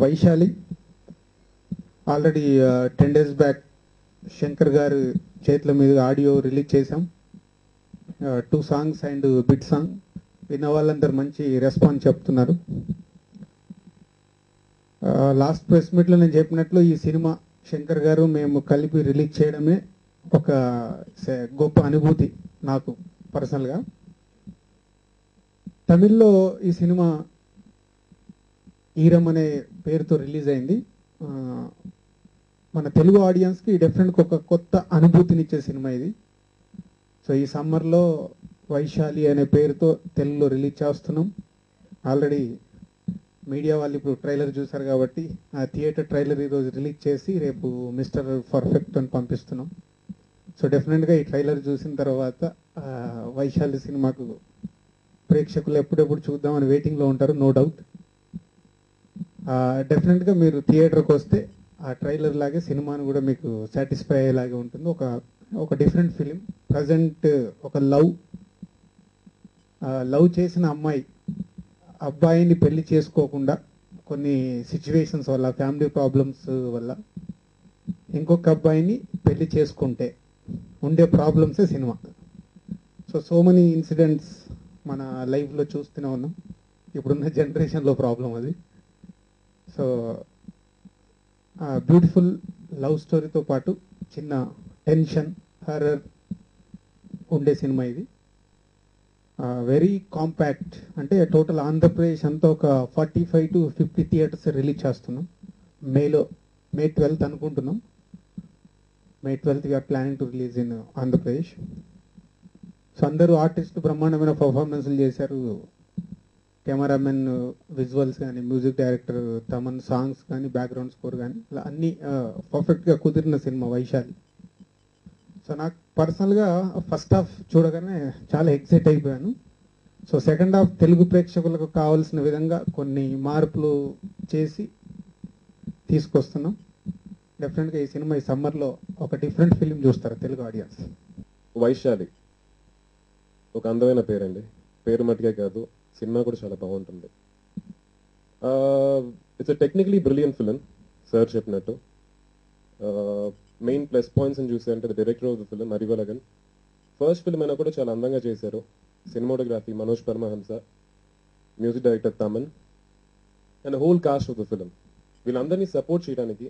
Vaishali already 10 days back Shankar గారు చేతుల మీద ఆడియో రిలీజ్ చేశాం. 2 songs అండ్ బిట్ సాంగ్ విన్న వాళ్ళందరూ మంచి రెస్పాన్స్ చెప్తున్నారు. లాస్ట్ ప్రెస్ మీట్లో నేను చెప్పినట్లు ఈ సినిమా శంకర్ గారు మేము కలిపి రిలీజ్ చేయడమే ఒక గొప్ప అనుభూతి నాకు పర్సనల్గా. తమిళ్లో ఈ సినిమా ఈరం అనే పేరుతో రిలీజ్ అయింది. మన తెలుగు ఆడియన్స్కి డెఫినెట్గా ఒక కొత్త అనుభూతినిచ్చే సినిమా ఇది. సో ఈ సమ్మర్లో వైశాలి అనే పేరుతో తెలుగులో రిలీజ్ చేస్తున్నాం. ఆల్రెడీ మీడియా వాళ్ళు ఇప్పుడు ట్రైలర్ చూసారు కాబట్టి ఆ థియేటర్ ట్రైలర్ ఈరోజు రిలీజ్ చేసి రేపు మిస్టర్ పర్ఫెక్ట్ అని పంపిస్తున్నాం. సో డెఫినెట్గా ఈ ట్రైలర్ చూసిన తర్వాత వైశాలి సినిమాకు ప్రేక్షకులు ఎప్పుడెప్పుడు చూద్దామని వెయిటింగ్లో ఉంటారు, నో డౌట్. డెఫినెట్గా మీరు థియేటర్కి వస్తే ఆ ట్రైలర్ లాగే సినిమాను కూడా మీకు సాటిస్ఫై అయ్యేలాగే ఉంటుంది. ఒక డిఫరెంట్ ఫిలిం. ప్రజెంట్ ఒక లవ్ చేసిన అమ్మాయి అబ్బాయిని పెళ్లి చేసుకోకుండా కొన్ని సిచ్యువేషన్స్ వల్ల, ఫ్యామిలీ ప్రాబ్లమ్స్ వల్ల ఇంకొక అబ్బాయిని పెళ్లి చేసుకుంటే ఉండే ప్రాబ్లమ్సే సినిమా. సో మెనీ ఇన్సిడెంట్స్ మన లైఫ్లో చూస్తూనే ఉన్నాం. ఇప్పుడున్న జనరేషన్లో ప్రాబ్లం అది. సో బ్యూటిఫుల్ లవ్ స్టోరీతో పాటు చిన్న టెన్షన్, హర్రర్ ఉండే సినిమా ఇది. Very compact. అంటే టోటల్ ఆంధ్రప్రదేశ్ అంతా ఒక 45 to 50 థియేటర్స్ రిలీజ్ చేస్తున్నాం. మే 12th అనుకుంటున్నాం. May 12th we're planning to release in Andhra Pradesh. So అందరూ ఆర్టిస్టులు బ్రహ్మాండమైన పర్ఫార్మెన్స్లు చేశారు. కెమెరామెన్, విజువల్స్ కానీ, మ్యూజిక్ డైరెక్టర్ తమన్, సాంగ్స్ కానీ, బ్యాక్గ్రౌండ్ స్కోర్ కానీ, ఇలా అన్నీ పర్ఫెక్ట్గా కుదిరిన సినిమా వైశాలి. సో నాకు పర్సనల్గా ఫస్ట్ హాఫ్ చూడగానే చాలా ఎక్సైట్ అయిపోయాను. సో సెకండ్ హాఫ్ తెలుగు ప్రేక్షకులకు కావాల్సిన విధంగా కొన్ని మార్పులు చేసి తీసుకొస్తున్నాం. డెఫినెట్గా ఈ సినిమా ఈ సమ్మర్లో ఒక డిఫరెంట్ ఫిలిం చూస్తారు తెలుగు ఆడియన్స్. వైశాలి ఒక అందమైన పేరండి. పేరు మట్టుకే కాదు, సినిమా కూడా చాలా బాగుంటుంది. It's a technically brilliant film. Sir చెప్పినట్టు మెయిన్ ప్లస్ పాయింట్స్ అని చూస్తే అంటే director of the film Arivalagan. First film అయినా కూడా చాలా అందంగా చేశారు. Cinematography Manoj Paramahamsa, music director Thaman and whole cast of the film. వీళ్ళందరినీ సపోర్ట్ చేయడానికి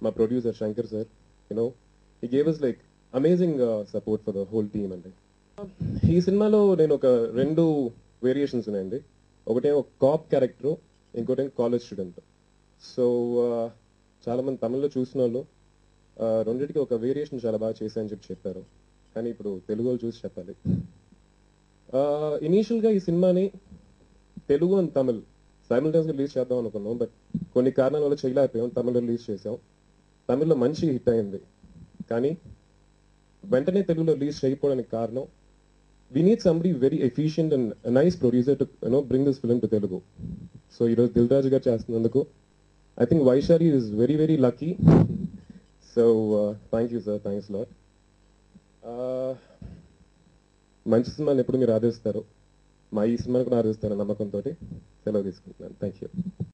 మా producer Shankar sir, he gave us like amazing support for the whole team అండి. ఈ సినిమాలో నేను ఒక 2 వేరియేషన్స్ ఉన్నాయండి. ఒకటేమో కాప్ క్యారెక్టర్, ఇంకోటేమో కాలేజ్ స్టూడెంట్. సో చాలా మంది తమిళ్లో చూసిన వాళ్ళు రెండింటికి ఒక వేరియేషన్ చాలా బాగా చేశాయని చెప్పారు. కానీ ఇప్పుడు తెలుగు వాళ్ళు చూసి చెప్పాలి. ఇనీషియల్గా ఈ సినిమాని తెలుగు అండ్ తమిళ్ సైమల్టేనియస్గా రిలీజ్ చేద్దాం అనుకున్నాం. బట్ కొన్ని కారణాల వల్ల చేయలేకపోయాం. తమిళ్లో రిలీజ్ చేసాం. తమిళ్లో మంచి హిట్ అయింది. కానీ వెంటనే తెలుగులో రిలీజ్ చేయకపోవడానికి కారణం, we need somebody very efficient and a nice producer to bring this film to Telugu. So ఈరోజు దిల్ రాజు గారు చేస్తున్నందుకు I think Vaishali is very very lucky. So thank you sir, thanks a lot. మంచి సినిమాని ఎప్పుడు మీరు ఆదరిస్తారు, మా ఈ సినిమాని కూడా ఆదరిస్తారు నమ్మకంతో సెలవు తీసుకుంటున్నాను. Thank you.